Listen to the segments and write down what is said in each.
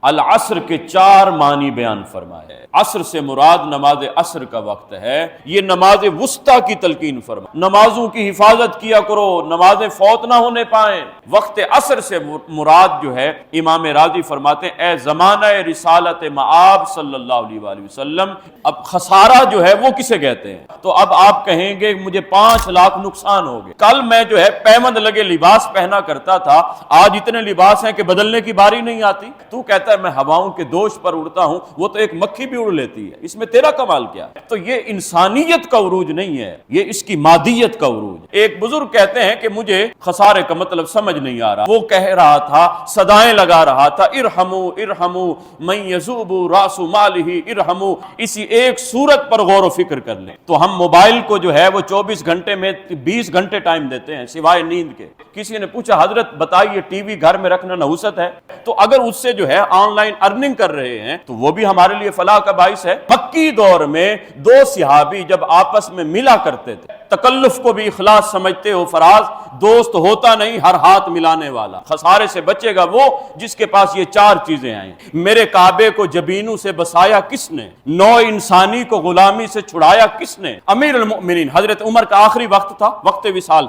العصر کے 4 معنی بیان فرمائے۔ عصر سے مراد نماز عصر کا وقت ہے، یہ نماز وسطیٰ کی تلقین فرمائے، نمازوں کی حفاظت کیا کرو، نمازیں فوت نہ ہونے پائیں۔ وقت عصر سے مراد جو ہے امام راضی فرماتے ہیں اے زمانہ رسالت مآب صلی اللہ علیہ وآلہ وسلم۔ اب خسارہ جو ہے وہ کسے کہتے ہیں؟ تو اب آپ کہیں گے مجھے 5 لاکھ نقصان ہو گئے، کل میں جو ہے پیمند لگے لباس پہنا کرتا تھا، آج اتنے لباس ہیں کہ بدلنے کی باری نہیں آتی۔ تو کہتا ہے میں ہواؤں کے دوش پر اڑتا ہوں، وہ تو ایک مکھی بھی اڑ لیتی ہے، اس میں تیرا کمال کیا ہے؟ تو یہ انسانیت کا عروج نہیں ہے، یہ اس کی مادیت کا عروج۔ ایک بزرگ کہتے ہیں کہ مجھے خسارے کا مطلب سمجھ نہیں آ رہا، وہ کہہ رہا تھا، صدائیں لگا رہا تھا، ارحمو ارحمو من یذوب راس مالہ ارحمو، اسی ایک صورت پر غور و فکر کر لیں۔ تو ہم موبائل کو جو ہے وہ 24 گھنٹے میں 20 گھنٹے ٹائم دیتے ہیں سوائے نیند کے۔ کسی نے پوچھا حضرت بتائیے ٹی وی گھر میں رکھنا نحوست ہے؟ تو اگر اس سے جو ہے آن لائن ارننگ کر رہے ہیں تو وہ بھی ہمارے لیے فلاح کا باعث ہے۔ مکی دور میں 2 صحابی جب آپس میں ملا کرتے تھے، تکلف کو بھی اخلاص سمجھتے ہو فراز، دوست ہوتا نہیں ہر ہاتھ ملانے والا، خسارے سے بچے گا وہ جس کے پاس یہ 4 چیزیں آئیں۔ میرے کعبے کو جبینوں سے بسایا کس نے؟ نوع انسانی کو غلامی سے چھڑایا کس نے؟ امیر المؤمنین حضرت عمر کا آخری وقت تھا، وقت وصال۔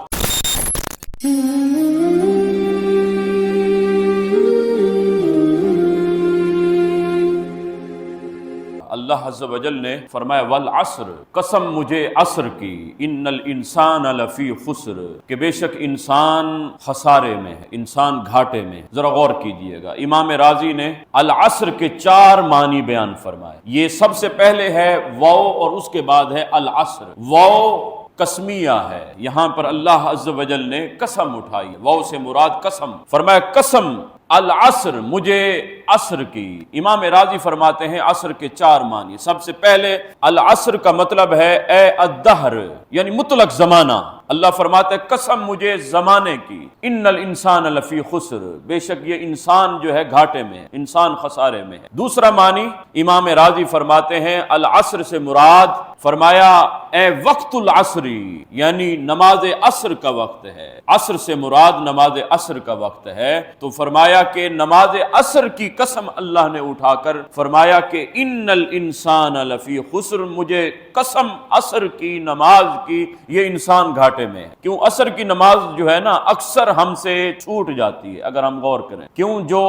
اللہ عز و جل نے فرمایا والعصر، قسم مجھے عصر کی، ان الانسان لفی خسر، کہ بے شک انسان خسارے میں ہے، انسان گھاٹے میں ہے۔ ذرا غور کیجئے گا، امام راضی نے العصر کے 4 معنی بیان فرمائے۔ یہ سب سے پہلے ہے واو اور اس کے بعد ہے العصر۔ واو قسمیہ ہے، یہاں پر اللہ عز و جل نے قسم اٹھائی، واو سے مراد قسم، فرمایا قسم العصر مجھے عصر کی۔ امام راضی فرماتے ہیں عصر کے 4 معنی۔ سب سے پہلے العصر کا مطلب ہے اے الدہر، یعنی مطلق زمانہ۔ اللہ فرماتے ہیں قسم مجھے زمانے کی، ان الانسان لفی خسر، بے شک یہ انسان جو ہے گھاٹے میں ہے، انسان خسارے میں ہے۔ دوسرا معنی امام راضی فرماتے ہیں العصر سے مراد، فرمایا اے وقت العصری، یعنی نماز عصر کا وقت ہے۔ عصر سے مراد نماز عصر کا وقت ہے، تو فرمایا کہ نماز عصر کی قسم اللہ نے اٹھا کر فرمایا کہ ان الانسان لفی خسر، مجھے قسم عصر کی نماز کی، یہ انسان گھاٹے میں ہے۔ کیوں؟ عصر کی نماز جو ہے نا اکثر ہم سے چھوٹ جاتی ہے اگر ہم غور کریں۔ کیوں؟ جو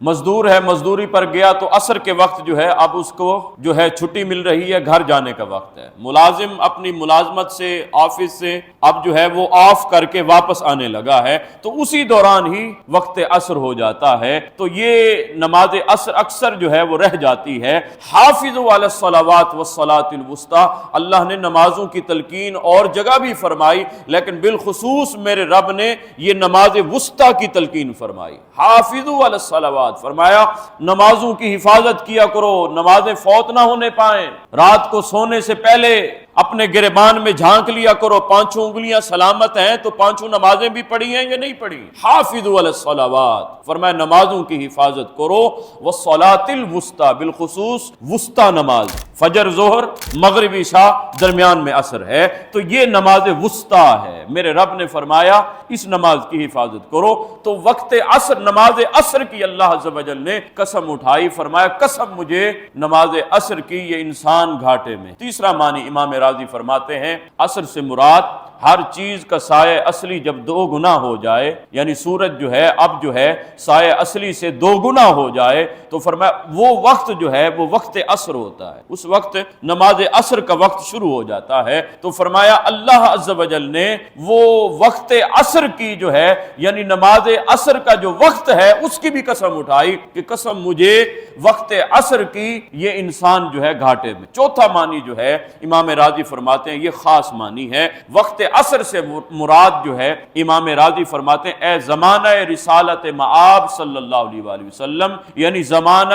مزدور ہے مزدوری پر گیا تو عصر کے وقت جو ہے اب اس کو جو ہے چھٹی مل رہی ہے، گھر جانے کا وقت ہے۔ ملازم اپنی ملازمت سے آفس سے اب جو ہے وہ آف کر کے واپس آنے لگا ہے، تو اسی دوران ہی وقت عصر ہو جاتا ہے، تو یہ نماز عصر اکثر جو ہے وہ رہ جاتی ہے۔ حافظوا علی الصلوات والصلاۃ الوسطیٰ، اللہ نے نمازوں کی تلقین اور جگہ بھی فرمائی، لیکن بالخصوص میرے رب نے یہ نماز وسطیٰ کی تلقین فرمائی۔ حافظوا علی الصلوات، فرمایا نمازوں کی حفاظت کیا کرو، نمازیں فوت نہ ہونے پائیں، رات کو سونے سے پہلے اپنے گریبان میں جھانک لیا کرو، 5 انگلیاں سلامت ہیں تو 5 نمازیں بھی پڑھی ہیں یا نہیں پڑھی؟ حافظوا علی الصلوات، فرمایا نمازوں کی حفاظت کرو، والصلاۃ الوسطیٰ، بالخصوص وسطیٰ نماز، فجر ظہر مغرب عشاء درمیان میں عصر ہے، تو یہ نماز وسطیٰ ہے۔ میرے رب نے فرمایا اس نماز کی حفاظت کرو، تو وقت عصر نماز عصر کی اللہ عز و جل نے قسم اٹھائی، فرمایا قسم مجھے نماز عصر کی، یہ انسان گھاٹے میں۔ تیسرا معنی امام راضی فرماتے ہیں عصر سے مراد ہر چیز کا سایہ اصلی جب 2 گنا ہو جائے، یعنی سورج جو ہے اب جو ہے سایہ اصلی سے 2 گنا ہو جائے، تو فرمایا وہ وقت جو ہے وہ وقت عصر ہوتا ہے، اس وقت نماز عصر کا وقت شروع ہو جاتا ہے۔ تو فرمایا اللہ عز و جل نے وہ وقت عصر کی جو ہے یعنی نماز عصر کا جو وقت ہے اس کی بھی قسم اٹھائی کہ قسم مجھے وقت عصر کی، یہ انسان جو ہے گھاٹے میں۔ چوتھا معنی جو ہے امام راضی فرماتے ہیں یہ خاص معنی ہے، وقت عصر سے مراد جو ہے امام راضی فرماتے ہیں اے زمانہ رسالت مآب صلی اللہ علیہ وآلہ وسلم، یعنی زمانہ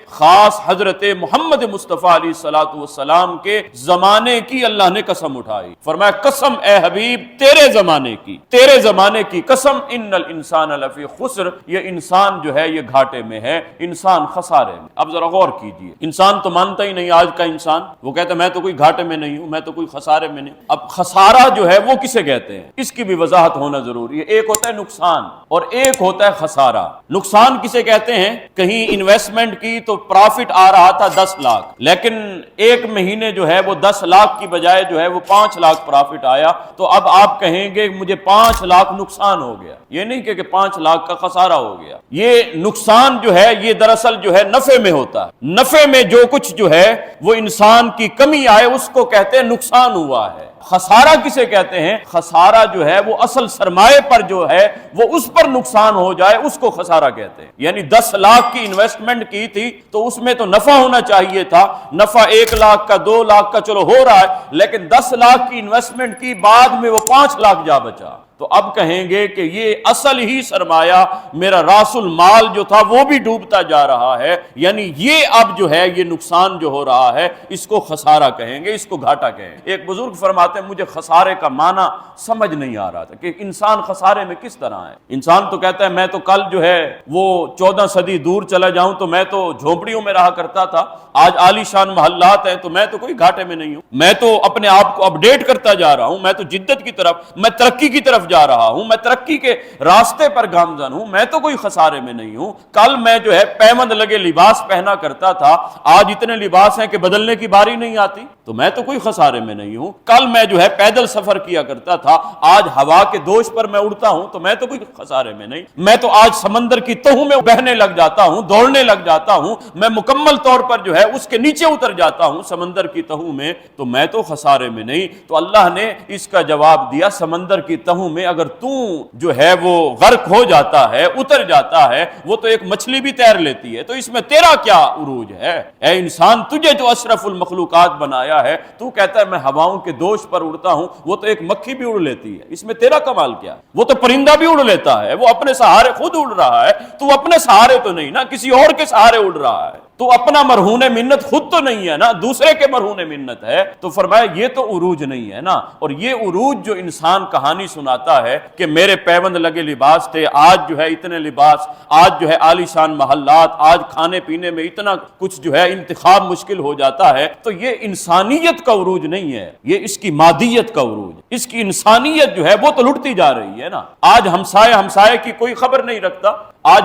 خاص حضرت محمد مصطفیٰ علیہ الصلوۃ والسلام کے زمانے کی اللہ نے قسم اٹھائی، فرمایا قسم اے حبیب تیرے زمانے کی، تیرے زمانے کی قسم، ان الانسان لفی خسر، یہ انسان جو ہے یہ گھاٹے میں ہے، انسان خسارے خسارے میں۔ اب ذرا غور کیجئے، انسان تو مانتا ہی نہیں، آج کا انسان وہ کہتا ہے میں تو کوئی گھاٹے میں نہیں ہوں، میں تو کوئی خسارے میں نہیں۔ اب خسارہ جو ہے وہ کسے کہتے ہیں، اس کی بھی وضاحت ہونا ضروری ہے۔ ایک ہوتا ہے نقصان اور ایک ہوتا ہے خسارہ۔ نقصان کسے کہتے ہیں، کہیں انویسٹمنٹ کی تو پرافٹ آ رہا تھا 10 لاکھ، لیکن ایک مہینے جو ہے وہ 10 لاکھ کی بجائے جو ہے وہ 5 لاکھ پرافٹ آیا، تو اب آپ کہیں گے مجھے 5 لاکھ نقصان ہو گیا، یہ نہیں کہ 5 لاکھ کا خسارہ ہو گیا۔ یہ نقصان جو ہے یہ دراصل جو ہے نفع میں ہوتا ہے، نفع میں جو کچھ جو ہے وہ انسان کی کمی آئے اس کو کہتے ہیں نقصان ہوا ہے۔ خسارہ کسے کہتے ہیں، خسارہ جو ہے وہ اصل سرمایہ پر جو ہے وہ اس پر نقصان ہو جائے اس کو خسارہ کہتے ہیں۔ یعنی 10 لاکھ کی انویسٹمنٹ کی تھی تو اس میں تو نفع ہونا چاہیے تھا، نفع 1 لاکھ کا 2 لاکھ کا چلو ہو رہا ہے، لیکن 10 لاکھ کی انویسٹمنٹ کی بعد میں وہ 5 لاکھ جا بچا، تو اب کہیں گے کہ یہ اصل ہی سرمایہ میرا راس المال جو تھا وہ بھی ڈوبتا جا رہا ہے، یعنی یہ اب جو ہے یہ نقصان جو ہو رہا ہے اس کو خسارہ کہیں گے، اس کو گھاٹا کہیں گے۔ ایک بزرگ فرماتے ہیں مجھے خسارے کا معنی سمجھ نہیں آ رہا تھا کہ انسان خسارے میں کس طرح ہے۔ انسان تو کہتا ہے میں تو کل جو ہے وہ 14 صدی دور چلا جاؤں تو میں تو جھونپڑیوں میں رہا کرتا تھا، آج عالی شان محلات ہیں تو میں تو کوئی گھاٹے میں نہیں ہوں، میں تو اپنے آپ کو اپڈیٹ کرتا جا رہا ہوں، میں تو جدت کی طرف، میں ترقی کی طرف جا رہا ہوں، میں ترقی کے راستے پر گامزن ہوں، میں تو کوئی خسارے میں نہیں ہوں۔ کل میں جو ہے پیوند لگے لباس پہنا کرتا تھا، آج اتنے لباس ہیں کہ بدلنے کی باری نہیں آتی، تو میں تو کوئی خسارے میں نہیں ہوں۔ کل میں جو ہے پیدل سفر کیا کرتا تھا، آج ہوا کے دوش پر میں اڑتا ہوں تو میں تو کوئی خسارے میں نہیں۔ میں تو آج سمندر کی تہوں میں بہنے لگ جاتا ہوں، دوڑنے لگ جاتا ہوں، میں مکمل طور پر جو ہے اس کے نیچے اتر جاتا ہوں سمندر کی تہوں میں، تو میں تو خسارے میں نہیں۔ تو اللہ نے اس کا جواب دیا سمندر کی تہوں میں اگر تو جو ہے وہ غرق ہو جاتا ہے، اتر جاتا ہے، وہ تو ایک مچھلی بھی تیر لیتی ہے، تو اس میں تیرا کیا عروج ہے؟ اے انسان تجھے جو اشرف المخلوقات بنایا ہے، تو کہتا ہے میں ہواؤں کے دوش پر اڑتا ہوں، وہ تو ایک مکھی بھی اڑ لیتی ہے، اس میں تیرا کمال کیا؟ وہ تو پرندہ بھی اڑ لیتا ہے، وہ اپنے سہارے خود اڑ رہا ہے، تو اپنے سہارے تو نہیں نا، کسی اور کے سہارے اڑ رہا ہے، تو اپنا مرہون منت خود تو نہیں ہے نا، دوسرے کے مرہون منت ہے۔ تو فرمایا یہ تو عروج نہیں ہے نا، اور یہ عروج جو انسان کہانی سناتا ہے کہ میرے پیوند لگے لباس تھے، آج جو ہے اتنے لباس، آج جو ہے عالی شان محلات، آج کھانے پینے میں اتنا کچھ جو ہے انتخاب مشکل ہو جاتا ہے، تو یہ انسانیت کا عروج نہیں ہے، یہ اس کی مادیت کا عروج، اس کی انسانیت جو ہے وہ تو لٹتی جا رہی ہے نا۔ آج ہمسائے کی کوئی خبر نہیں رکھتا، آج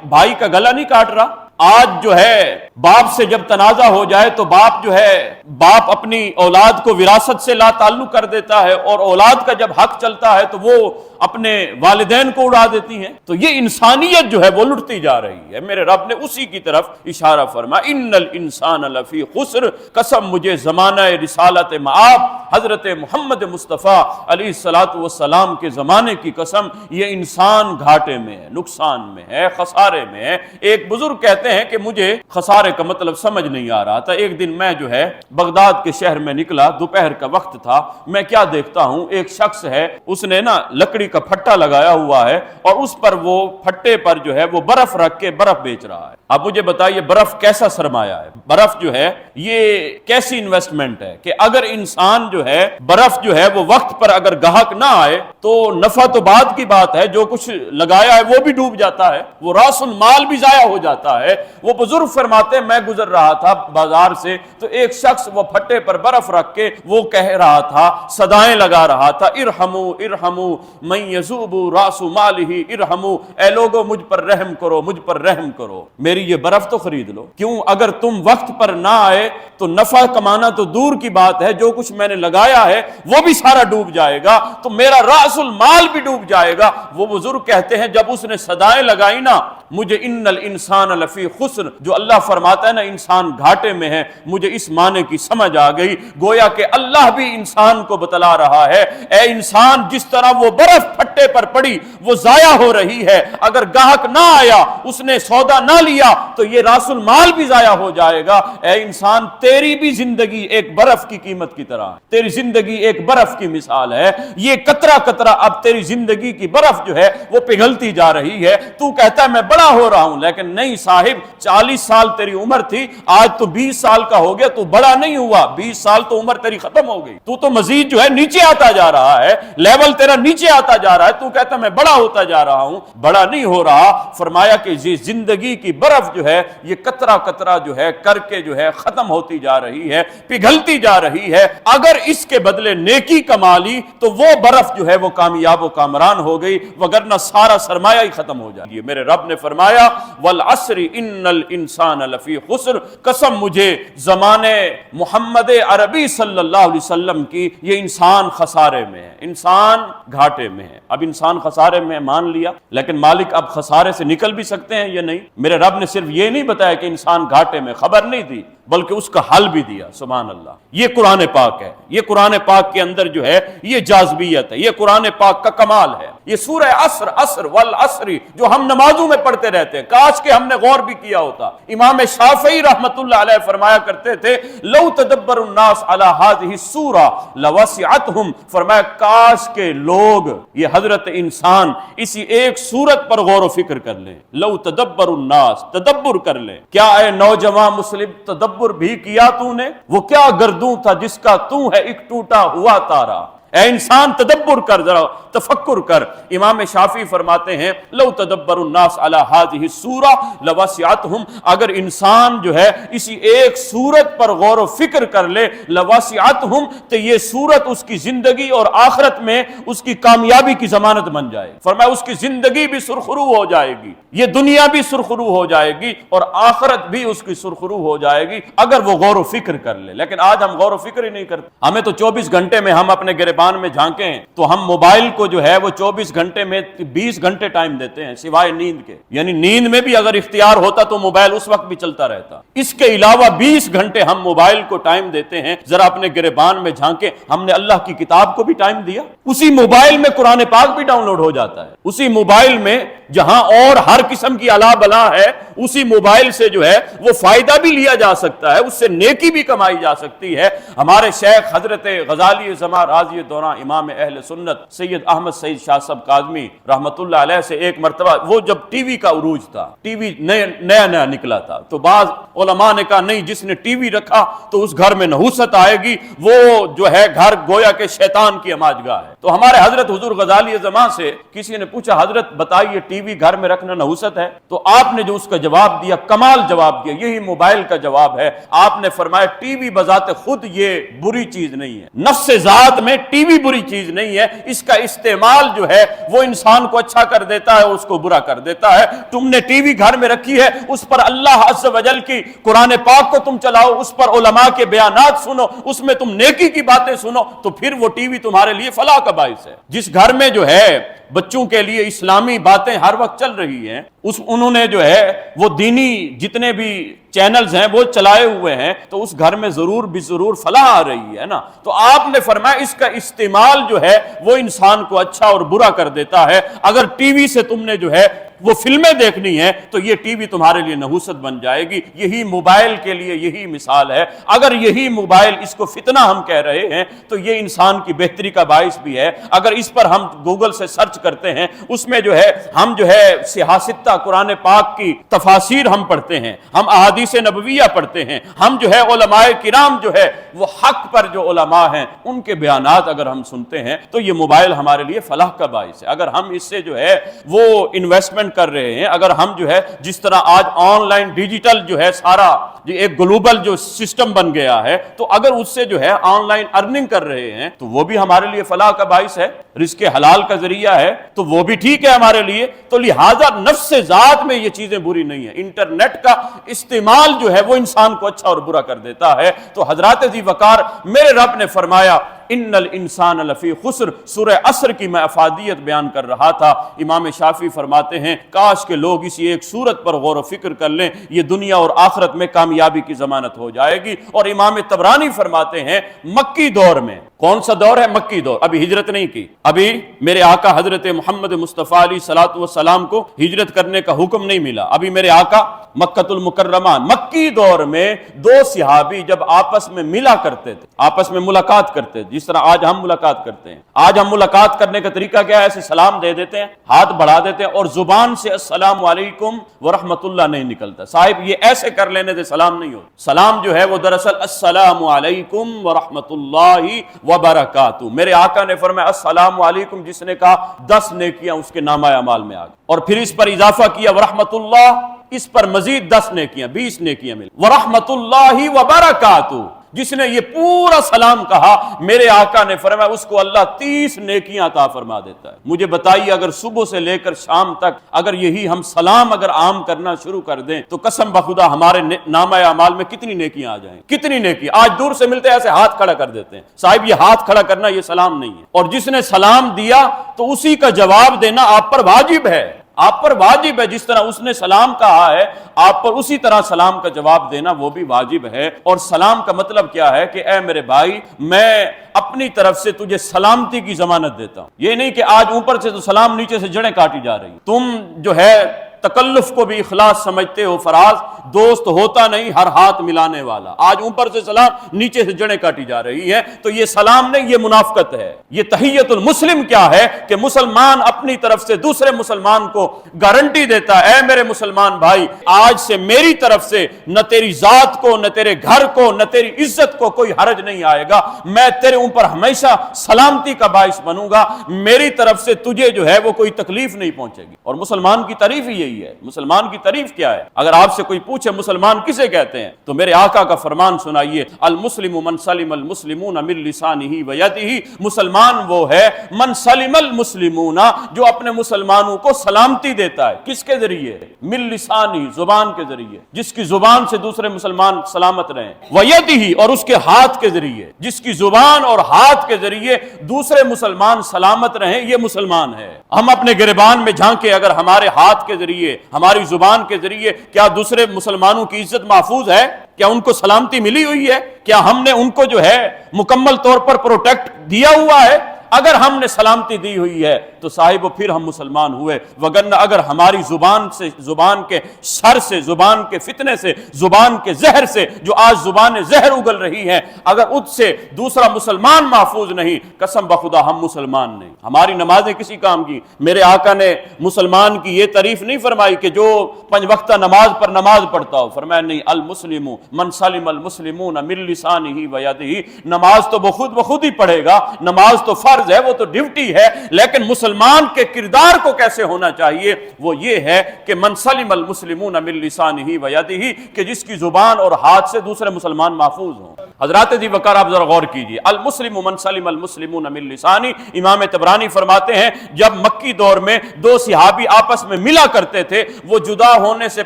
بھائی کا گلا نہیں کاٹ رہا، آج جو ہے باپ سے جب تنازع ہو جائے تو باپ اپنی اولاد کو وراثت سے لا تعلق کر دیتا ہے، اور اولاد کا جب حق چلتا ہے تو وہ اپنے والدین کو اڑا دیتی ہیں، تو یہ انسانیت جو ہے وہ لٹتی جا رہی ہے۔ میرے رب نے اسی کی طرف اشارہ فرمایا ان الانسان لفی خسر، قسم مجھے زمانہ رسالت مآب حضرت محمد مصطفیٰ علیہ الصلوۃ والسلام کے زمانے کی قسم، یہ انسان گھاٹے میں ہے، نقصان میں ہے، خسارے میں ہے۔ ایک بزرگ کہتے ہیں کہ مجھے خسارے کا مطلب سمجھ نہیں آ رہا تھا۔ ایک دن میں جو ہے بغداد کے شہر میں نکلا، دوپہر کا وقت تھا، میں کیا دیکھتا ہوں ایک شخص ہے، اس نے نا لکڑی کا پھٹا لگایا ہوا ہے اور اس پر وہ پھٹے پر جو ہے وہ برف رکھ کے برف بیچ رہا ہے۔ اب مجھے بتائیے برف کیسا سرمایہ ہے، برف جو ہے یہ کیسی انویسٹمنٹ ہے کہ اگر انسان جو ہے برف جو ہے وہ وقت پر اگر گاہک نہ آئے تو نفع تو بعد کی بات ہے، جو کچھ لگایا ہے وہ بھی ڈوب جاتا ہے، وہ راس المال بھی ضائع ہو جاتا ہے۔ وہ بزرگ فرماتے ہیں میں گزر رہا تھا بازار سے تو ایک شخص وہ پھٹے پر برف رکھ کے وہ کہہ رہا تھا، صدائیں لگا رہا تھا، ارحمو ارحمو من یذوب راس مالہ ارحمو، اے لوگو مجھ پر رحم کرو، مجھ پر رحم کرو، میری یہ برف تو خرید لو۔ کیوں؟ اگر تم وقت پر نہ آئے تو نفع کمانا تو دور کی بات ہے، جو کچھ میں نے لگایا ہے وہ بھی سارا ڈوب جائے گا، تو میرا راس المال بھی ڈوب جائے گا۔ وہ بزرگ کہتے ہیں جب اس نے صدائیں لگائی نا، مجھے ان الانسان لفی خسر، جو اللہ فرماتا ہے نا انسان گھاٹے میں ہے، مجھے اس معنی کی سمجھ آ گئی، گویا کہ اللہ بھی انسان کو بتلا رہا ہے اے انسان، جس طرح وہ برف پھٹے پر پڑی وہ ضائع ہو رہی ہے، اگر گاہک نہ آیا، اس نے سودا نہ لیا تو یہ راس المال بھی ضائع ہو جائے گا۔ اے انسان تیری بھی زندگی ایک برف کی قیمت کی طرح، تیری زندگی ایک برف کی مثال ہے، یہ قطرہ قطرہ اب تیری زندگی کی برف جو ہے وہ پگھلتی جا رہی ہے۔ تو کہتا ہے میں بڑا ہو رہا ہوں، لیکن نہیں صاحب 40 سال تیری عمر تھی، آج تو 20 سال کا ہو گیا، تو بڑا نہیں ہوا، 20 سال تو عمر تیری ختم ہو گئی، تو مزید جو ہے نیچے آتا جا رہا ہے، لیول تیرا نیچے آتا جا رہا ہے، تو کہتا میں بڑا ہوتا جا رہا ہوں، بڑا نہیں ہو رہا۔ فرمایا کہ یہ زندگی کی برف جو ہے یہ قطرہ قطرہ جو ہے کر کے جو ہے ختم ہوتی جا رہی ہے، پگھلتی جا رہی ہے، اگر اس کے بدلے نیکی کما لی تو وہ برف جو ہے وہ کامیاب و کامران ہو گئی، وگرنہ سارا سرمایہ ہی ختم ہو جائے گی۔ میرے رب نے فرمایا والعصر ان الانسان لفی خسر، قسم مجھے زمانے محمد عربی صلی اللہ علیہ وسلم کی، یہ انسان خسارے میں ہے، انسان گھاٹے میں ہے۔ اب انسان خسارے میں مان لیا، لیکن مالک اب خسارے سے نکل بھی سکتے ہیں یا نہیں؟ میرے رب نے صرف یہ نہیں بتایا کہ انسان گھاٹے میں، خبر نہیں دی بلکہ اس کا حل بھی دیا۔ سبحان اللہ، یہ قرآن پاک ہے، یہ قرآن پاک کے اندر جو ہے یہ جاذبیت ہے، یہ قرآن پاک کا کمال ہے۔ یہ سورہ عصر، عصر والعصر جو ہم نمازوں میں پڑھتے رہتے ہیں، کاش کہ ہم نے غور بھی کیا ہوتا۔ امام شافعی رحمت اللہ علیہ فرمایا کرتے تھے لو تدبر الناس علی هذه السورہ لوسعتهم، فرمایا کاش کہ لوگ، یہ حضرت انسان، اسی ایک سورت پر غور و فکر کر لیں، لو تدبر الناس، تدبر کر لیں۔ کیا اے نوجوان مسلم تدبر بھی کیا تو نے؟ وہ کیا گردوں تھا جس کا تو ہے ایک ٹوٹا ہوا تارا۔ اے انسان تدبر کر، ذرا تفکر کر۔ امام شافعی فرماتے ہیں لو تدبر الناس علی هذه السورہ لوسعتهم، اگر انسان جو ہے اسی ایک سورت پر غور و فکر کر لے، لوسعتهم، تو یہ سورت اس کی زندگی اور آخرت میں اس کی کامیابی کی ضمانت بن جائے۔ فرمایا اس کی زندگی بھی سرخرو ہو جائے گی، یہ دنیا بھی سرخرو ہو جائے گی، اور آخرت بھی اس کی سرخرو ہو جائے گی اگر وہ غور و فکر کر لے۔ لیکن آج ہم غور و فکر ہی نہیں کرتے۔ ہمیں تو 24 گھنٹے میں ہم اپنے گریبان میں جھانکیں تو ہم موبائل کو جو ہے وہ 24 گھنٹے میں 20 گھنٹے ٹائم دیتے ہیں سوائے نیند کے، یعنی نیند میں بھی اگر اختیار ہوتا تو موبائل اس وقت بھی چلتا رہتا۔ اس کے علاوہ 20 گھنٹے ہم موبائل کو ٹائم دیتے ہیں۔ ذرا اپنے گریبان میں جھانکیں، ہم نے اللہ کی کتاب کو بھی ٹائم دیا؟ اسی موبائل میں قرآن پاک بھی ڈاؤن لوڈ ہو جاتا ہے، اسی موبائل میں جہاں اور ہر قسم کی الا بلا ہے، اسی موبائل سے جو ہے وہ فائدہ بھی لیا جا سکتا ہے، اس سے نیکی بھی کمائی جا سکتی ہے۔ ہمارے شیخ حضرت غزالی زمان راضی دوران امام اہل سنت سید احمد سعید شاہ صاحب کاظمی رحمت اللہ علیہ سے ایک مرتبہ، وہ جب ٹی وی کا عروج تھا، ٹی وی نیا نکلا تھا، تو بعض علماء نے کہا نہیں، جس نے ٹی وی رکھا تو اس گھر میں نحوست آئے گی، وہ جو ہے گھر گویا کہ شیطان کی اماج گاہ ہے۔ تو ہمارے حضرت حضور غزالی زمان سے کسی نے پوچھا حضرت بتائیے ٹی وی گھر میں رکھنا نحوست ہے؟ تو آپ نے جو اس کا جواب دیا، کمال جواب دیا، یہی موبائل کا جواب ہے۔ آپ نے فرمایا ٹی وی بذات خود یہ بری چیز نہیں ہے، نفس ذات میں ٹی وی بری چیز نہیں ہے، اس کا استعمال جو ہے وہ انسان کو اچھا کر دیتا ہے، اس کو برا کر دیتا ہے۔ تم نے ٹی وی گھر میں رکھی ہے، اس پر اللہ عز و جل کی قرآن پاک کو تم چلاؤ، اس پر علماء کے بیانات سنو، اس میں تم نیکی کی باتیں سنو، تو پھر وہ ٹی وی تمہارے لیے فلاح کا باعث ہے۔ جس گھر میں جو ہے بچوں کے لیے اسلامی باتیں ہر وقت چل رہی ہیں، انہوں نے جو ہے وہ دینی جتنے بھی چینلز ہیں وہ چلائے ہوئے ہیں، تو اس گھر میں ضرور بھی ضرور فلاح آ رہی ہے نا۔ تو آپ نے فرمایا اس کا استعمال جو ہے وہ انسان کو اچھا اور برا کر دیتا ہے۔ اگر ٹی وی سے تم نے جو ہے وہ فلمیں دیکھنی ہے تو یہ ٹی وی تمہارے لیے نحوست بن جائے گی۔ یہی موبائل کے لیے یہی مثال ہے۔ اگر یہی موبائل، اس کو فتنہ ہم کہہ رہے ہیں، تو یہ انسان کی بہتری کا باعث بھی ہے۔ اگر اس پر ہم گوگل سے سرچ کرتے ہیں، اس میں جو ہے ہم جو ہے سیاستہ قرآن پاک کی تفاسیر ہم پڑھتے ہیں، ہم احادیث نبویہ پڑھتے ہیں، ہم جو ہے علماء کرام جو ہے وہ حق پر جو علماء ہیں ان کے بیانات اگر ہم سنتے ہیں، تو یہ موبائل ہمارے لیے فلاح کا باعث ہے۔ اگر ہم اس سے جو ہے وہ انویسٹمنٹ کر رہے ہیں، اگر ہم جو ہے جس طرح آج آن لائن ڈیجیٹل جو ہے سارا ایک گلوبل جو سسٹم بن گیا ہے، تو اگر اس سے جو ہے آن لائن ارننگ کر رہے ہیں تو وہ بھی ہمارے لیے فلاح کا باعث ہے، رزق حلال کا ذریعہ ہے، تو وہ بھی ٹھیک ہے ہمارے لیے۔ تو لہٰذا نفس ذات میں یہ چیزیں بری نہیں ہیں۔ انٹرنیٹ کا استعمال جو ہے وہ انسان کو اچھا اور برا کر دیتا ہے۔ تو حضرات ذی وقار، میرے رب نے فرمایا ان الانسان لفی خسر، سورہ عصر کی میں افادیت بیان کر رہا تھا۔ امام شافعی فرماتے ہیں کاش کہ لوگ اسی ایک سورت پر غور و فکر کر لیں، یہ دنیا اور آخرت میں کامیابی کی ضمانت ہو جائے گی۔ اور امام طبرانی فرماتے ہیں مکی دور میں، کون سا دور ہے؟ مکی دور، ابھی ہجرت نہیں کی، ابھی میرے آقا حضرت محمد مصطفیٰ علیہ الصلوۃ والسلام کو ہجرت کرنے کا حکم نہیں ملا، ابھی میرے آقا مکۃ المکرمہ۔ مکی دور میں دو صحابی جب آپس میں ملا کرتے تھے، آپس میں ملاقات کرتے تھے، جس طرح آج ہم ملاقات کرتے ہیں. آج ہم ملاقات کرنے کا طریقہ کیا ہے؟ ایسے سلام دے دیتے ہیں, ہاتھ بڑھا دیتے ہیں, اور زبان سے السلام علیکم ورحمۃ اللہ نہیں نکلتا. صاحب یہ ایسے کر لینے سے سلام نہیں ہوتا. سلام جو ہے وہ دراصل السلام علیکم ورحمۃ اللہ وبرکاتہ. میرے آقا نے فرمایا السلام علیکم جس نے کہا 10 نیکیاں اس کے نامہ اعمال میں آ گئی, اور پھر اس پر اضافہ کیا ورحمۃ اللہ, اس پر مزید 10 نیکیاں 20 نیکیاں مل. ورحمۃ اللہ وبرکاتہ جس نے یہ پورا سلام کہا, میرے آقا نے فرمایا اس کو اللہ 30 نیکیاں عطا فرما دیتا ہے. مجھے بتائیے اگر صبح سے لے کر شام تک اگر یہی ہم سلام اگر عام کرنا شروع کر دیں تو قسم بخدا ہمارے نامہ اعمال میں کتنی نیکیاں آ جائیں, کتنی نیکی. آج دور سے ملتے ایسے ہاتھ کھڑا کر دیتے ہیں. صاحب یہ ہاتھ کھڑا کرنا یہ سلام نہیں ہے, اور جس نے سلام دیا تو اسی کا جواب دینا آپ پر واجب ہے. آپ پر واجب ہے, جس طرح اس نے سلام کہا ہے آپ پر اسی طرح سلام کا جواب دینا وہ بھی واجب ہے. اور سلام کا مطلب کیا ہے کہ اے میرے بھائی میں اپنی طرف سے تجھے سلامتی کی ضمانت دیتا ہوں. یہ نہیں کہ آج اوپر سے تو سلام نیچے سے جڑیں کاٹی جا رہی. تم جو ہے تکلف کو بھی اخلاص سمجھتے ہو. فراز دوست ہوتا نہیں ہر ہاتھ ملانے والا. آج اوپر سے سلام نیچے سے جڑیں کاٹی جا رہی ہے تو یہ سلام نہیں, یہ منافقت ہے. یہ تحیت المسلم کیا ہے کہ مسلمان اپنی طرف سے دوسرے مسلمان کو گارنٹی دیتا ہے اے میرے مسلمان بھائی آج سے میری طرف سے نہ تیری ذات کو نہ تیرے گھر کو نہ تیری عزت کو کوئی حرج نہیں آئے گا. میں تیرے اوپر ہمیشہ سلامتی کا باعث بنوں گا. میری طرف سے تجھے جو ہے وہ کوئی تکلیف نہیں پہنچے گی. اور مسلمان کی تعریف ہی یہی ہے. مسلمان کی تعریف کیا ہے؟ اگر آپ سے کوئی پوچھے مسلمان کسے کہتے ہیں تو میرے آقا کا فرمان سنائیے المسلم من سلم المسلمون من لسانہ ویدہ. مسلمان وہ ہے من سلم المسلمون جو اپنے مسلمانوں کو سلامتی دیتا ہے. کس کے ذریعے؟ من لسانہ زبان کے ذریعے, جس کی زبان سے دوسرے مسلمان سلامت رہیں. ویدہ اور اس کے ہاتھ کے ذریعے, جس کی زبان اور ہاتھ کے ذریعے دوسرے مسلمان سلامت رہیں. یہ مسلمان ہے. ہم اپنے گریبان میں جھانکے اگر ہمارے ہاتھ کے ذریعے ہماری زبان کے ذریعے کیا دوسرے مسلمانوں کی عزت محفوظ ہے؟ کیا ان کو سلامتی ملی ہوئی ہے؟ کیا ہم نے ان کو جو ہے مکمل طور پر پروٹیکٹ دیا ہوا ہے؟ اگر ہم نے سلامتی دی ہوئی ہے تو صاحب پھر ہم مسلمان ہوئے. وگرنہ اگر ہماری زبان سے, زبان کے شر سے, زبان کے فتنے سے, زبان کے زہر سے, جو آج زبان زہر اگل رہی ہیں, اگر اس سے دوسرا مسلمان محفوظ نہیں, قسم بخدا ہم مسلمان نہیں. ہماری نمازیں کسی کام کی؟ میرے آقا نے مسلمان کی یہ تعریف نہیں فرمائی کہ جو 5 وقتہ نماز پر نماز پڑھتا ہو. فرمایا نہیں, المسلم من سلم المسلمون من لسانہ ویدہ. نماز تو وہ خود ہی پڑھے گا, نماز تو فرض ہے, وہ تو ڈیوٹی ہے, لیکن مسلمان کے کردار کو کیسے ہونا چاہیے وہ یہ ہے کہ من سلم المسلمون من لسانہ ویدہ, کہ جس کی زبان اور ہاتھ سے دوسرے مسلمان محفوظ ہوں. حضرات ذی وقار آپ ذرا غور کیجئے, المسلم من سلم المسلمون من لسانہ. امام طبرانی فرماتے ہیں جب مکی دور میں 2 صحابی آپس میں ملا کرتے تھے وہ جدا ہونے سے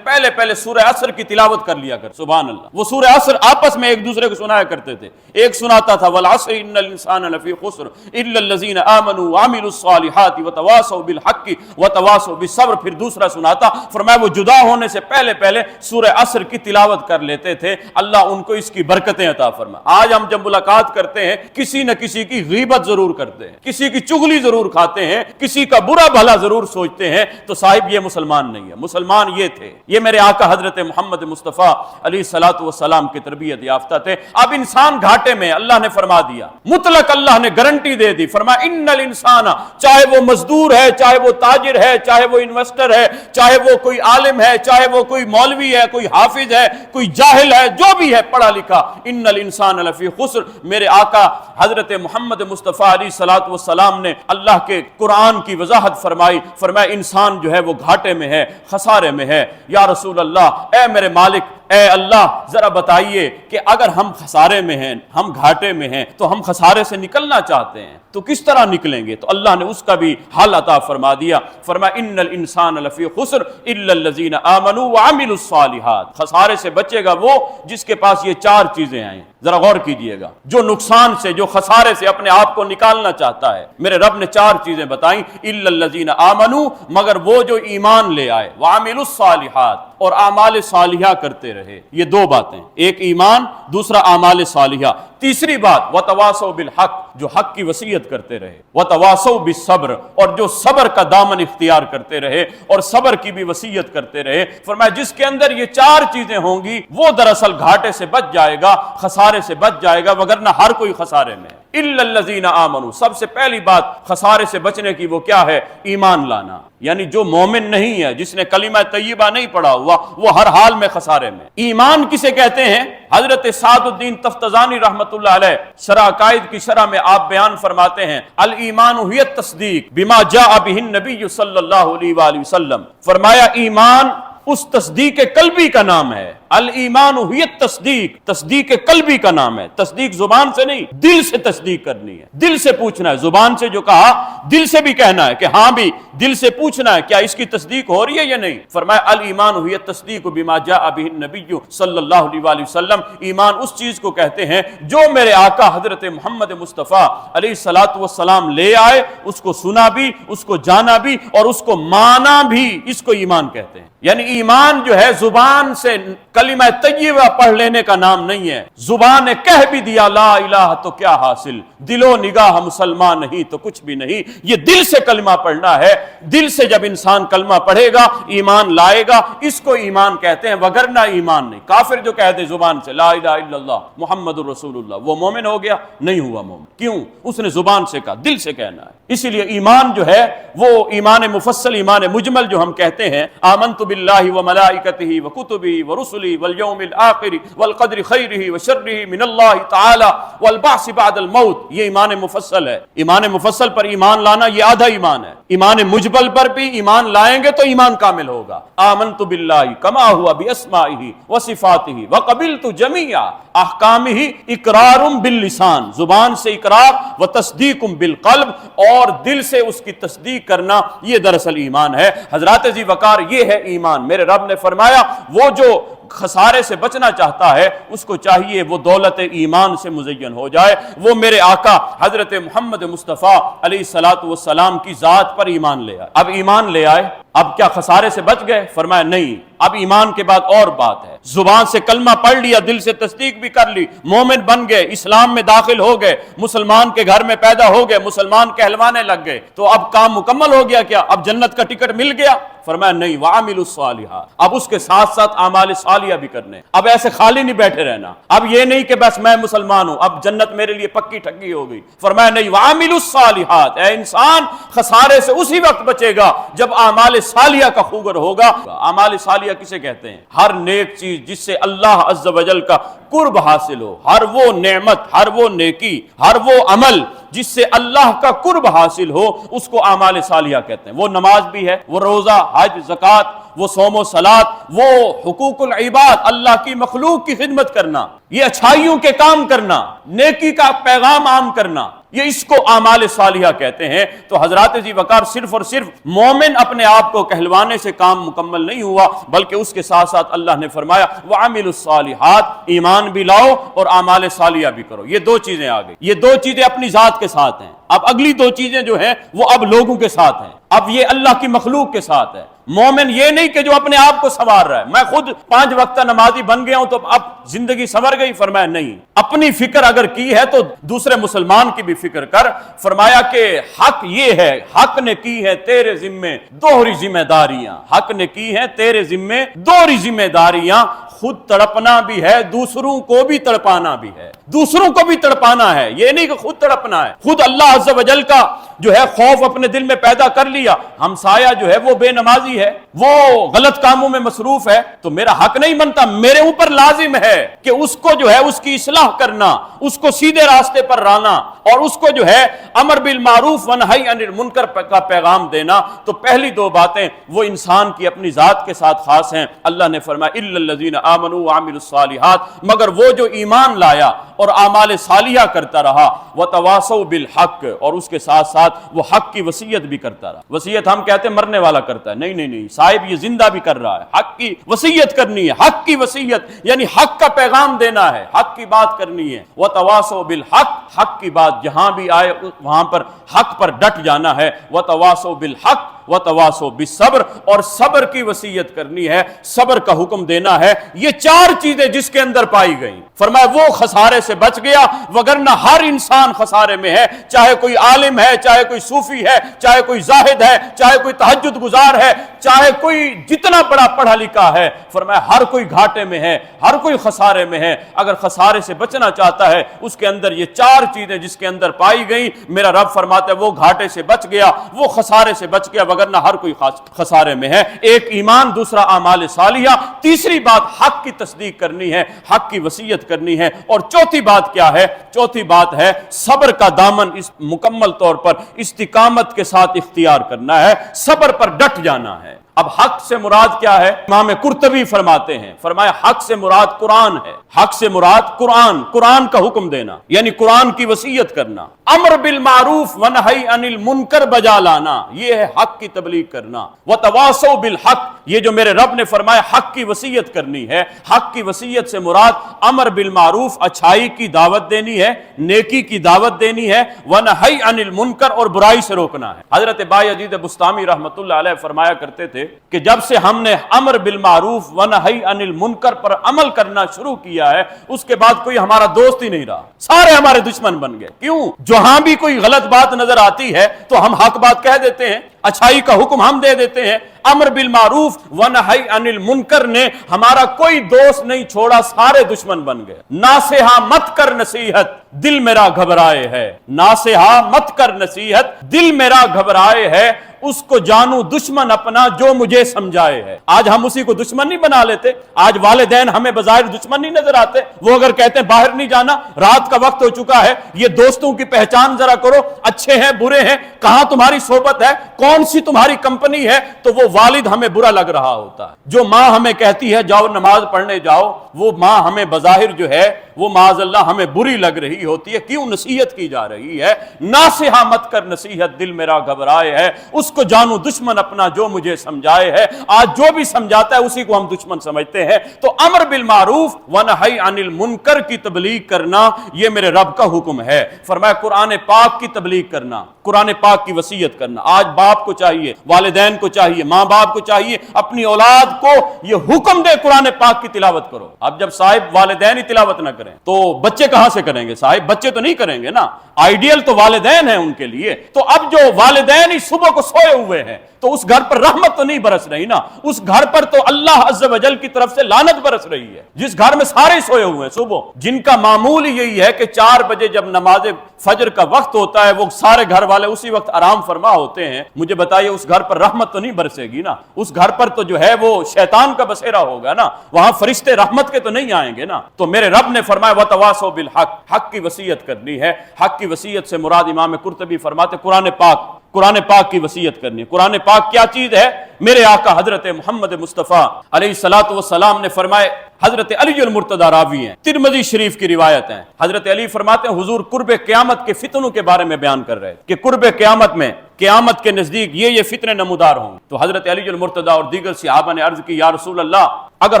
پہلے سورہ عصر کی تلاوت کر لیا کر. سبحان اللہ. وہ سورہ عصر آپس میں ایک دوسرے کو سنایا کرتے تھے. ایک سناتا تھا والعصر ان الانسان لفی خسر الا الذین آمنوا وعملوا الصالحات وتواصوا بالحق وتواصوا بالصبر. پھر دوسرا سناتا. فرمایا وہ جدا ہونے سے پہلے سورہ عصر کی تلاوت کر لیتے تھے. اللہ ان کو اس کی برکتیں عطا فرما. آج ہم جب ملاقات کرتے ہیں کسی نہ کسی کی غیبت ضرور کرتے ہیں, کسی کی چغلی ضرور کھاتے ہیں, کسی کا برا بھلا ضرور سوچتے ہیں, تو صاحب یہ مسلمان نہیں ہے. مسلمان یہ تھے, یہ میرے آقا حضرت محمد مصطفیٰ علیہ الصلوۃ والسلام کی تربیت یافتہ تھے. اب انسان گھاٹے میں, اللہ نے فرما دیا مطلق, اللہ نے گارنٹی دے دی. فرمایا ان الانسان, چاہے وہ مزدور ہے, چاہے وہ تاجر ہے, چاہے وہ انویسٹر ہے, چاہے وہ کوئی عالم ہے, چاہے وہ کوئی مولوی ہے, کوئی حافظ ہے, کوئی جاہل ہے, جو بھی ہے پڑھا لکھا, ان الانسان لفی خسر. میرے آقا حضرت محمد مصطفیٰ علیہ الصلوۃ والسلام نے اللہ کے قرآن کی وضاحت فرمائی. فرمایا انسان جو ہے وہ گھاٹے میں ہے, خسارے میں ہے. یا رسول اللہ, اے میرے مالک, اے اللہ ذرا بتائیے کہ اگر ہم خسارے میں ہیں, ہم گھاٹے میں ہیں, تو ہم خسارے سے نکلنا چاہتے ہیں تو کس طرح نکلیں گے؟ تو اللہ نے اس کا بھی حل عطا فرما دیا. فرمایا ان الانسان لفی خسر الا الذین آمنوا وعملوا الصالحات. خسارے سے بچے گا وہ جس کے پاس یہ 4 چیزیں آئیں. ذرا غور کیجئے گا, جو نقصان سے, جو خسارے سے اپنے آپ کو نکالنا چاہتا ہے, میرے رب نے 4 چیزیں بتائیں. الا الذین آمنوا, مگر وہ جو ایمان لے آئے, وعملوا الصالحات, اور اعمال صالحہ کرتے رہے. یہ 2 باتیں, ایک ایمان, دوسرا اعمال صالحہ. تیسری بات وتواصوا بالحق, جو حق کی وصیت کرتے رہے. وتواصوا بالصبر, اور جو صبر کا دامن اختیار کرتے رہے اور صبر کی بھی وصیت کرتے رہے. فرمایا جس کے اندر یہ 4 چیزیں ہوں گی وہ دراصل گھاٹے سے بچ جائے گا, خسارے سے بچ جائے گا, وگرنہ ہر کوئی خسارے میں ہے. الا الذین آمنوا، سب سے پہلی بات خسارے سے بچنے کی وہ کیا ہے؟ ایمان لانا. یعنی جو مومن نہیں ہے، جس نے کلمہ طیبہ نہیں پڑھا ہوا، وہ ہر حال میں خسارے میں. ایمان کسے کہتے ہیں؟ حضرت سعد الدین تفتزانی رحمت اللہ علیہ شرح عقائد کی شرح میں آپ بیان فرماتے ہیں الایمان هی التصدیق بما جاء به النبی صلی اللہ علیہ وآلہ وسلم. فرمایا ایمان اس تصدیق قلبی کا نام ہے. الایمان هی التصدیق، تصدیق قلبی کا نام ہے. تصدیق زبان سے نہیں، دل سے تصدیق کرنی ہے، دل سے پوچھنا ہے. زبان سے جو کہا، دل سے بھی کہنا ہے کہ ہاں بھی، دل سے پوچھنا ہے کیا اس کی تصدیق ہو رہی ہے یا نہیں. فرمایا الایمان هی التصدیق بما جاء به النبی صلی اللہ علیہ وآلہ وسلم. ایمان اس چیز کو کہتے ہیں جو میرے آقا حضرت محمد مصطفیٰ علیہ الصلوۃ والسلام لے آئے، اس کو سنا بھی، اس کو جانا بھی اور اس کو مانا بھی. اس کو ایمان کہتے ہیں. یعنی ایمان جو ہے زبان سے کلمہ طیبہ پڑھ لینے کا نام نہیں ہے. زبان نے کہہ بھی دیا لا الہ تو کیا حاصل، دل و نگاہ مسلمان نہیں تو کچھ بھی نہیں. یہ دل سے کلمہ پڑھنا ہے. دل سے جب انسان کلمہ پڑھے گا، ایمان لائے گا، اس کو ایمان کہتے ہیں، وگرنہ ایمان نہیں. کافر جو کہہ دے زبان سے لا الہ الا اللہ محمد الرسول اللہ، وہ مومن ہو گیا؟ نہیں ہوا مومن. کیوں؟ اس نے زبان سے کہا، دل سے کہنا ہے. اسی لیے ایمان جو ہے وہ ایمان مفصل، ایمان مجمل جو ہم کہتے ہیں، آمنت باللہ وملائکتہ وکتبہ ورسلہ والیوم الآخر والقدر خیرہ وشرہ من اللہ تعالی والبعث بعد الموت، یہ ایمان مفصل ہے. ایمان مفصل پر ایمان لانا یہ آدھا ایمان ہے. ایمان مجمل پر بھی ایمان لائیں گے تو ایمان کامل ہوگا. آمنت باللہ کما ہوا باسمائہ وصفاتہ وقبلت جمیع احکامہ اقرار باللسان، زبان سے اقرار و تصدیق بالقلب، اور دل سے اس کی تصدیق کرنا، یہ دراصل ایمان ہے. حضرات ذی وقار یہ ہے ایمان. میرے رب نے فرمایا وہ جو خسارے سے بچنا چاہتا ہے اس کو چاہیے وہ دولت ایمان سے مزین ہو جائے، وہ میرے آقا حضرت محمد مصطفیٰ علیہ الصلوۃ والسلام کی ذات پر ایمان لے آئے. اب ایمان لے آئے، اب کیا خسارے سے بچ گئے؟ فرمایا نہیں. اب ایمان کے بعد اور بات ہے. زبان سے کلمہ پڑھ لیا، دل سے تصدیق بھی کر لی، مومن بن گئے، اسلام میں داخل ہو گئے، مسلمان کے گھر میں پیدا ہو گئے، مسلمان کہلوانے لگ گئے، تو اب کام مکمل ہو گیا کیا؟ اب جنت کا ٹکٹ مل گیا؟ فرمایا نہیں. وعاملوا الصالحات، اب اس کے ساتھ ساتھ اعمال صالحہ بھی کرنے. اب ایسے خالی نہیں بیٹھے رہنا. اب یہ نہیں کہ بس میں مسلمان ہوں، اب جنت میرے لیے پکی ٹھکی ہو گئی. فرمایا نہیں. وعاملوا الصالحات، اے انسان خسارے سے اسی وقت بچے گا جب اعمال صالحہ کا خوگر ہوگا. اعمال صالحہ کسے کہتے ہیں؟ ہر نیک چیز جس سے اللہ عز و جل کا قرب حاصل ہو، ہر وہ نعمت، ہر وہ نیکی، ہر وہ عمل جس سے اللہ کا قرب حاصل ہو، اس کو اعمال صالحہ کہتے ہیں. وہ نماز بھی ہے، وہ روزہ، حج، زکوٰۃ، وہ صوم و صلاۃ، وہ حقوق العباد، اللہ کی مخلوق کی خدمت کرنا، یہ اچھائیوں کے کام کرنا، نیکی کا پیغام عام کرنا، یہ اس کو اعمال صالحہ کہتے ہیں. تو حضرات ذی وقار صرف اور صرف مومن اپنے آپ کو کہلوانے سے کام مکمل نہیں ہوا، بلکہ اس کے ساتھ ساتھ اللہ نے فرمایا وعاملوا الصالحات، ایمان بھی لاؤ اور اعمال صالحہ بھی کرو. یہ دو چیزیں آ گئی. یہ دو چیزیں اپنی ذات کے ساتھ ہیں. اب اگلی دو چیزیں جو ہیں وہ اب لوگوں کے ساتھ ہیں. اب یہ اللہ کی مخلوق کے ساتھ ہے. مومن یہ نہیں کہ جو اپنے آپ کو سنوار رہا ہے، میں خود 5 وقتہ نمازی بن گیا ہوں تو اب زندگی سنور گئی. فرمایا نہیں. اپنی فکر اگر کی ہے تو دوسرے مسلمان کی بھی فکر کر. فرمایا کہ حق یہ ہے، حق نے کی ہے تیرے ذمے دوہری ذمہ داریاں، حق نے کی ہے تیرے ذمے دوہری ذمہ داریاں. خود تڑپنا بھی ہے، دوسروں کو بھی تڑپانا بھی ہے. دوسروں کو بھی تڑپانا ہے، یہ نہیں کہ خود تڑپنا ہے. خود اللہ عز و جل کا جو ہے خوف اپنے دل میں پیدا کر لیا. ہمسایہ جو ہے وہ بے نمازی ہے، وہ غلط کاموں میں مصروف ہے، تو میرا حق نہیں بنتا، میرے اوپر لازم ہے کہ اس کو جو ہے اس کی اصلاح کرنا، اس کو سیدھے راستے پر لانا، اور اس کو جو ہے امر بالمعروف ونہی عن المنکر کا پیغام دینا. تو پہلی دو باتیں وہ انسان کی اپنی ذات کے ساتھ خاص ہیں. اللہ نے فرمایا الا الذین آمنوا وعملوا الصالحات، مگر وہ جو ایمان لایا اور اعمال صالحہ کرتا رہا، وتواصوا بالحق، اور اس کے ساتھ ساتھ وہ حق کی وصیت بھی کرتا رہا. وصیت ہم کہتے ہیں مرنے والا کرتا ہے، نہیں نہیں نہیں، صاحب یہ زندہ بھی کر رہا ہے. حق کی وصیت کرنی ہے. حق کی وصیت یعنی حق کا پیغام دینا ہے، حق کی بات کرنی ہے. وتواصوا بالحق، حق کی بات جہاں بھی آئے وہاں پر حق پر ڈٹ جانا ہے. وتواصوا بالحق، وتواصوا بالصبر، اور صبر کی وصیت کرنی ہے، صبر کا حکم دینا ہے۔ یہ چار چیزیں جس کے اندر پائی گئیں، فرمایا وہ خسارے سے بچ گیا، وگرنہ ہر انسان خسارے میں ہے، چاہے کوئی عالم ہے، چاہے کوئی صوفی ہے، چاہے کوئی زاہد ہے، چاہے کوئی تہجد گزار ہے، چاہے کوئی جتنا بڑا پڑھا لکھا ہے، فرمایا ہر کوئی گھاٹے میں ہے، ہر کوئی خسارے میں ہے۔ اگر خسارے سے بچنا چاہتا ہے، اس کے اندر یہ چار چیزیں جس کے اندر پائی گئیں، میرا رب فرماتا ہے وہ گھاٹے سے بچ گیا، وہ خسارے سے بچ گیا، وگرنہ ہر کوئی خسارے میں ہے۔ ایک ایمان، دوسرا اعمال صالحہ، تیسری بات حق کی تصدیق کرنی ہے، حق کی وصیت کرنی ہے، اور چوتھی بات کیا ہے؟ چوتھی بات ہے صبر کا دامن اس مکمل طور پر استقامت کے ساتھ اختیار کرنا ہے، صبر پر ڈٹ جانا ہے۔ اب حق سے مراد کیا ہے؟ امام قرطبی فرماتے ہیں، فرمایا حق سے مراد قرآن ہے، حق سے مراد قرآن، قرآن کا حکم دینا، یعنی قرآن کی وصیت کرنا، امر بالمعروف ونہی عن المنکر بجا لانا، یہ ہے حق کی تبلیغ کرنا۔ وتواصوا بالحق، یہ جو میرے رب نے فرمایا حق کی وصیت کرنی ہے، حق کی وصیت سے مراد امر بالمعروف، اچھائی کی دعوت دینی ہے، نیکی کی دعوت دینی ہے، ونہی عن المنکر، اور برائی سے روکنا ہے۔ حضرت بایزید بستامی رحمۃ اللہ علیہ فرمایا کرتے تھے کہ جب سے ہم نے امر بالمعروف ونہی عن المنکر پر عمل کرنا شروع کیا ہے، اس کے بعد کوئی ہمارا دوست ہی نہیں رہا، سارے ہمارے دشمن بن گئے۔ کیوں؟ جہاں بھی کوئی غلط بات نظر آتی ہے تو ہم حق بات کہہ دیتے ہیں، اچھائی کا حکم ہم دے دیتے ہیں۔ امر بالمعروف ونہی عن المنکر نے ہمارا کوئی دوست نہیں چھوڑا، سارے دشمن بن گئے۔ ناصحہ مت کر نصیحت، دل میرا گھبرائے ہے، ناصحہ مت کر نصیحت، دل میرا گھبرائے ہے، اس کو جانوں دشمن اپنا جو مجھے سمجھائے ہے۔ آج ہم اسی کو دشمن نہیں بنا لیتے، آج والدین ہمیں بظاہر دشمن نہیں نظر آتے، وہ اگر کہتے ہیں باہر نہیں جانا، رات کا وقت ہو چکا ہے، یہ دوستوں کی پہچان ذرا کرو، اچھے ہیں برے ہیں، کہاں تمہاری صحبت ہے، کون سی تمہاری کمپنی ہے، تو وہ والد ہمیں برا لگ رہا ہوتا ہے۔ جو ماں ہمیں کہتی ہے جاؤ نماز پڑھنے جاؤ، وہ ماں ہمیں بظاہر جو ہے وہ معاذ اللہ ہمیں بری لگ رہی ہوتی ہے۔ کیوں؟ نصیحت کی جا رہی ہے۔ ناصحہ مت کر نصیحت، دل میرا گھبرائے ہے، اس کو جانوں دشمن اپنا جو مجھے سمجھائے ہے۔ آج جو بھی سمجھاتا ہے اسی کو ہم دشمن سمجھتے ہیں۔ تو امر بالمعروف ونہی عن المنکر کی تبلیغ کرنا یہ میرے رب کا حکم ہے۔ فرمایا قرآن پاک کی تبلیغ کرنا، قرآن پاک کی وصیت کرنا۔ آج باپ کو چاہیے، والدین کو چاہیے، ماں باپ کو چاہیے اپنی اولاد کو یہ حکم دے قرآن پاک کی تلاوت کرو۔ اب جب صاحب والدین ہی تلاوت نہ کریں تو بچے کہاں سے کریں گے؟ صاحب بچے تو نہیں کریں گے نا، آئیڈیل تو والدین ہیں ان کے لیے۔ تو اب جو والدین ہی صبح کو سوئے ہوئے ہیں تو اس گھر پر رحمت تو نہیں برس رہی نا، اس گھر پر تو اللہ عز و جل کی طرف سے لعنت برس رہی ہے۔ جس گھر میں سارے سوئے ہوئے ہیں صبح، جن کا معمول یہی ہے کہ 4 بجے جب نماز فجر کا وقت ہوتا ہے وہ سارے گھر والے اسی وقت آرام فرما ہوتے ہیں، مجھے بتائیے اس گھر پر رحمت تو نہیں برسے گی نا، اس گھر پر تو جو ہے وہ شیطان کا بسیرا ہوگا نا، وہاں فرشتے رحمت کے تو نہیں آئیں گے نا۔ تو میرے رب نے فرمایا وتواصوا بالحق، حق کی وصیت کرنی ہے۔ حق کی وصیت سے مراد امام قرطبی فرماتے قرآن پاک کی وصیت کرنی ہے۔ قرآن پاک کیا چیز ہے؟ میرے آقا حضرت محمد مصطفیٰ علیہ الصلوۃ والسلام نے فرمائے، حضرت علی المرتضی راوی ہیں، ترمذی شریف کی روایت ہیں، حضرت علی فرماتے ہیں حضور قرب قیامت کے فتنوں کے بارے میں بیان کر رہے کہ قرب قیامت میں، قیامت کے نزدیک یہ فتنے نمودار ہوں۔ تو حضرت علی المرتضی اور دیگر صحابہ نے عرض کی یا رسول اللہ اگر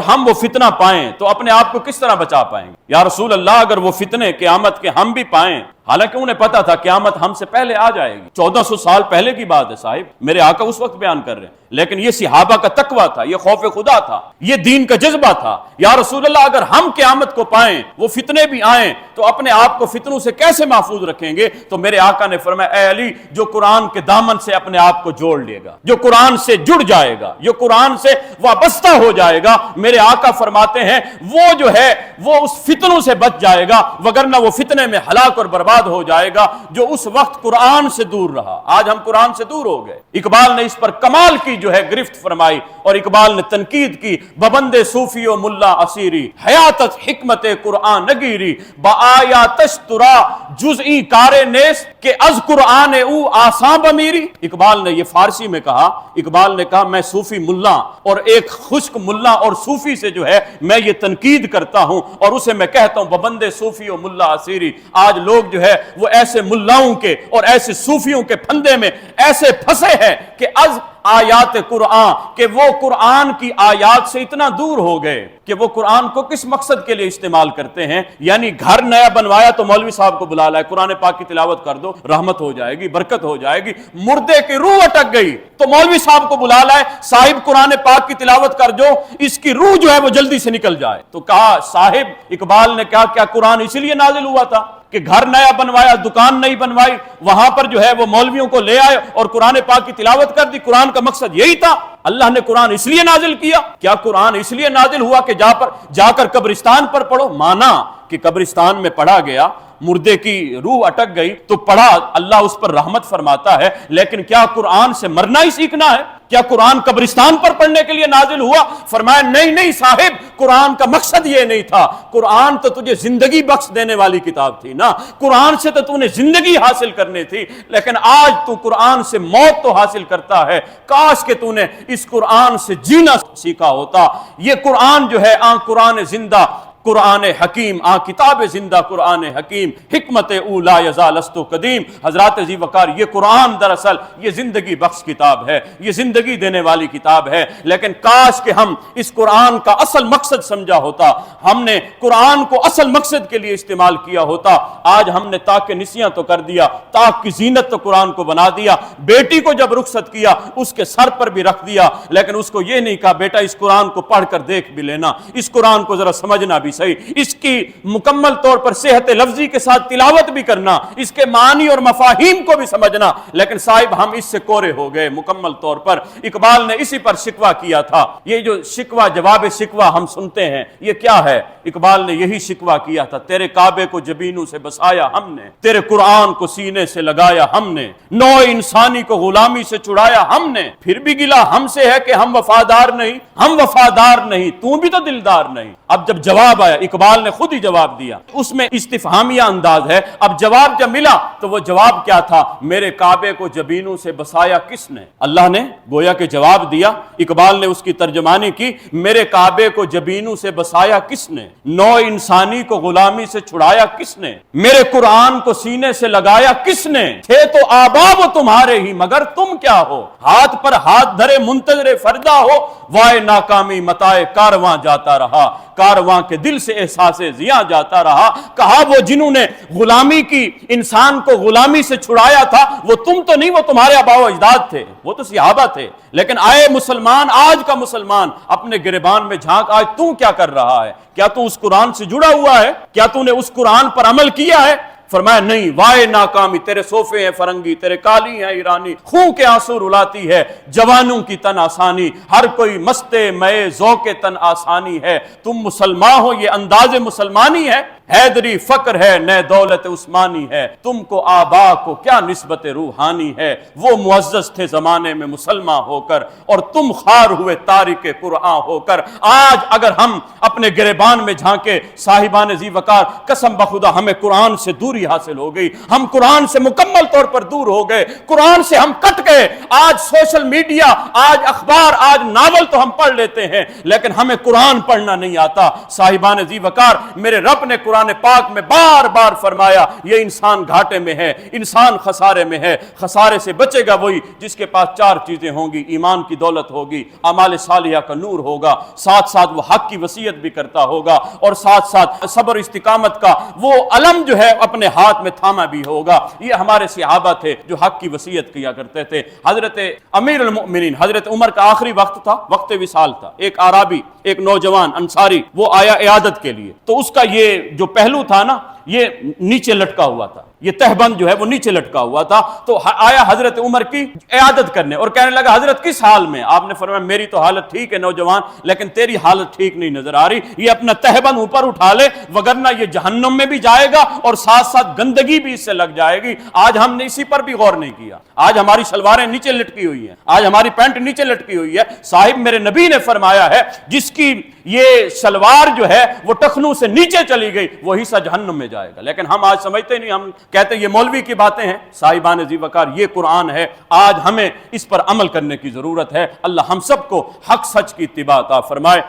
ہم وہ فتنہ پائیں تو اپنے آپ کو کس طرح بچا پائیں گے؟ یا رسول اللہ اگر وہ فتنے قیامت کے ہم بھی پائیں، حالانکہ انہیں پتا تھا قیامت ہم سے پہلے آ جائے گی، 1400 سال پہلے کی بات ہے صاحب، میرے آقا اس وقت بیان کر رہے ہیں، لیکن یہ صحابہ کا تقویٰ تھا، یہ خوف خدا تھا، یہ دین کا جذبہ تھا۔ یا رسول اللہ اگر ہم قیامت کو پائیں، وہ فتنے بھی آئیں، تو اپنے آپ کو فتنوں سے کیسے محفوظ رکھیں گے؟ تو میرے آقا نے فرمایا اے علی، جو قرآن کے دامن سے اپنے آپ کو جوڑ لے گا، جو قرآن سے جڑ جائے گا، جو قرآن سے وابستہ ہو جائے گا، میرے آقا فرماتے ہیں وہ جو ہے وہ اس فتنوں سے بچ جائے گا، وگرنہ وہ فتنے میں ہلاک اور برباد ہو جائے گا جو اس وقت قرآن سے دور رہا۔ آج ہم قرآن سے دور ہو گئے۔ اقبال نے اس پر کمال کی جو ہے گرفت فرمائی، اور اقبال نے تنقید کی، ببند صوفی و ملا اسیری حیاتت حکمت قرآن نگیری بآیاتش ترا جزئی کار نیس کہ از قرآن او آساں بمیری۔ اقبال نے یہ فارسی میں کہا، اقبال نے کہا میں صوفی ملا اور ایک خشک ملا اور صوفی سے جو ہے میں یہ تنقید کرتا ہوں اور اسے میں کہتا ہوں ببند صوفی و ملا اسیری۔ آج لوگ جو ہے ہے وہ ایسے ملاؤں کے اور ایسے صوفیوں کے پھندے میں ایسے پھنسے ہیں کہ از آیات قرآن کہ وہ قرآن کی آیات سے اتنا دور ہو گئے کہ وہ قرآن کو کس مقصد کے لیے استعمال کرتے ہیں، یعنی گھر نیا بنوایا تو مولوی صاحب کو بلا لائے، قرآن پاک کی تلاوت کر دو، رحمت ہو جائے گی، برکت ہو جائے گی۔ مردے کی روح اٹک گئی تو مولوی صاحب کو بلا لائے، صاحب قرآن پاک کی تلاوت کر جو، اس کی روح جو ہے وہ جلدی سے نکل جائے۔ تو کہا صاحب، اقبال نے کہا کیا قرآن اسی لیے نازل ہوا تھا کہ گھر نیا بنوایا، دکان نئی بنوائی، وہاں پر جو ہے وہ مولویوں کو لے آئے اور قرآن پاک کی تلاوت کر دی؟ قرآن کا مقصد یہی تھا؟ اللہ نے قرآن اس لیے نازل کیا؟ کیا قرآن اس لیے نازل ہوا کہ جا کر قبرستان پر پڑھو؟ مانا کہ قبرستان میں پڑھا گیا، مردے کی روح اٹک گئی تو پڑھا، اللہ اس پر رحمت فرماتا ہے، لیکن کیا قرآن سے مرنا ہی سیکھنا ہے؟ کیا قرآن قبرستان پر پڑھنے کے لیے نازل ہوا؟ فرمایا نہیں صاحب، قرآن کا مقصد یہ نہیں تھا، قرآن تو تجھے زندگی بخش دینے والی کتاب تھی نا، قرآن سے تو نے زندگی حاصل کرنی تھی، لیکن آج تو قرآن سے موت تو حاصل کرتا ہے، کاش کہ تو نے اس قرآن سے جینا سیکھا ہوتا۔ یہ قرآن جو ہے قرآن زندہ، قرآن حکیم، کتاب زندہ قرآن حکیم، حکمت اولا یزالست و قدیم۔ حضرات ذی وقار، یہ قرآن دراصل یہ زندگی بخش کتاب ہے، یہ زندگی دینے والی کتاب ہے، لیکن کاش کہ ہم اس قرآن کا اصل مقصد سمجھا ہوتا، ہم نے قرآن کو اصل مقصد کے لیے استعمال کیا ہوتا۔ آج ہم نے طاق نسیاں تو کر دیا، طاق کی زینت تو قرآن کو بنا دیا، بیٹی کو جب رخصت کیا اس کے سر پر بھی رکھ دیا، لیکن اس کو یہ نہیں کہا بیٹا اس قرآن کو پڑھ کر دیکھ بھی لینا، اس قرآن کو ذرا سمجھنا بھی صحیح، اس کی مکمل طور پر صحت لفظی کے ساتھ تلاوت بھی کرنا، اس کے معنی اور مفاہیم کو بھی سمجھنا، لیکن صاحب ہم اس سے کورے ہو گئے مکمل طور پر۔ اقبال نے اسی پر شکوہ کیا تھا۔ یہ جو شکوہ، جواب شکوہ ہم سنتے ہیں، یہ کیا ہے؟ اقبال نے یہی شکوہ کیا تھا، تیرے کعبے کو جبینوں سے بسایا ہم نے، تیرے قرآن کو سینے سے لگایا ہم نے، نوع انسانی کو غلامی سے چھڑایا ہم نے، پھر بھی گلا ہم سے ہے کہ ہم وفادار نہیں، ہم وفادار نہیں، تو بھی تو دلدار نہیں۔ اب جب جواب آیا، اقبال نے خود ہی جواب دیا، اس میں استفہامیہ انداز ہے۔ اب جواب جب ملا تو وہ جواب کیا تھا؟ میرے کعبے کو جبینوں سے بسایا کس نے؟ اللہ نے گویا کہ جواب دیا۔ اقبال نے اس کی ترجمانی کی، میرے کعبے کو جبینوں سے بسایا کس نے؟ نوع انسانی کو غلامی سے چھڑایا کس نے؟ میرے قرآن کو سینے سے لگایا کس نے؟ تھے تو آبا وہ تمہارے ہی، مگر تم کیا ہو؟ ہاتھ پر ہاتھ دھرے منتظر فردا ہو، وائے ناکامی متائے کارواں جاتا رہا، کارواں کے دل سے احساس ضیاء جاتا رہا۔ کہا وہ جنہوں نے غلامی کی، انسان کو غلامی سے چھڑایا تھا، وہ تم تو نہیں، وہ تمہارے آباء و اجداد تھے، وہ تو صحابہ تھے، لیکن آئے مسلمان، آج کا مسلمان اپنے گریبان میں جھانک، آج تو کیا کر رہا ہے؟ کیا تو اس قرآن سے جڑا ہوا ہے؟ کیا تو نے اس قرآن پر عمل کیا ہے؟ فرمایا نہیں، وائے ناکامی، تیرے صوفے ہیں فرنگی، تیرے کالی ہیں ایرانی، خون کے آنسو رلاتی ہے جوانوں کی تن آسانی، ہر کوئی مستے مئے ذوق تن آسانی ہے، تم مسلمان ہو یہ انداز مسلمانی ہے، حیدری فقر ہے نئے دولت عثمانی ہے، تم کو آبا کو کیا نسبت روحانی ہے، وہ معزز تھے زمانے میں مسلمان ہو کر اور تم خار ہوئے تارک قرآن ہو کر۔ آج اگر ہم اپنے گریبان میں جھانکے صاحبان ذی وقار، قسم بخدا ہمیں قرآن سے دوری حاصل ہو گئی، ہم قرآن سے مکمل طور پر دور ہو گئے، قرآن سے ہم کٹ گئے۔ آج سوشل میڈیا، آج اخبار، آج ناول تو ہم پڑھ لیتے ہیں، لیکن ہمیں قرآن پڑھنا نہیں آتا۔ صاحبان ذی وقار، میرے رب نے قرآن پاک میں بار بار فرمایا یہ انسان گھاٹے میں ہے، انسان خسارے میں ہے۔ خسارے سے بچے گا وہی جس کے پاس چار چیزیں ہوں گی، ایمان کی دولت ہوگی، اعمال صالحہ کا نور ہوگا، ساتھ ساتھ وہ حق کی وصیت بھی کرتا ہوگا، اور ساتھ ساتھ صبر استقامت کا وہ علم جو ہے اپنے ہاتھ میں تھاما بھی ہوگا۔ یہ ہمارے صحابہ تھے جو حق کی وصیت کیا کرتے تھے۔ حضرت امیر المؤمنین حضرت عمر کا آخری وقت تھا، وقت وصال تھا، ایک عربی، ایک نوجوان انصاری وہ آیا عیادت کے لیے، تو اس کا یہ جو پہلو تھا نا، یہ نیچے لٹکا ہوا تھا، یہ تہبند جو ہے وہ نیچے لٹکا ہوا تھا، تو آیا حضرت عمر کی عیادت کرنے اور کہنے لگا حضرت کس حال میں؟ آپ نے فرمایا میری تو حالت ٹھیک ہے نوجوان، لیکن تیری حالت ٹھیک نہیں نظر آ رہی، یہ اپنا تہبند اوپر اٹھا لے وگرنہ یہ جہنم میں بھی جائے گا اور ساتھ ساتھ گندگی بھی اس سے لگ جائے گی۔ آج ہم نے اسی پر بھی غور نہیں کیا، آج ہماری شلواریں نیچے لٹکی ہوئی ہیں، آج ہماری پینٹ نیچے لٹکی ہوئی ہے۔ صاحب میرے نبی نے فرمایا ہے جس کی یہ شلوار جو ہے وہ ٹخنوں سے نیچے چلی گئی وہ حصہ جہنم میں جائے گا، لیکن ہم آج سمجھتے نہیں، ہم کہتے یہ مولوی کی باتیں ہیں۔ صاحبان ذی وقار، یہ قرآن ہے، آج ہمیں اس پر عمل کرنے کی ضرورت ہے۔ اللہ ہم سب کو حق سچ کی اتباع عطا فرمائے۔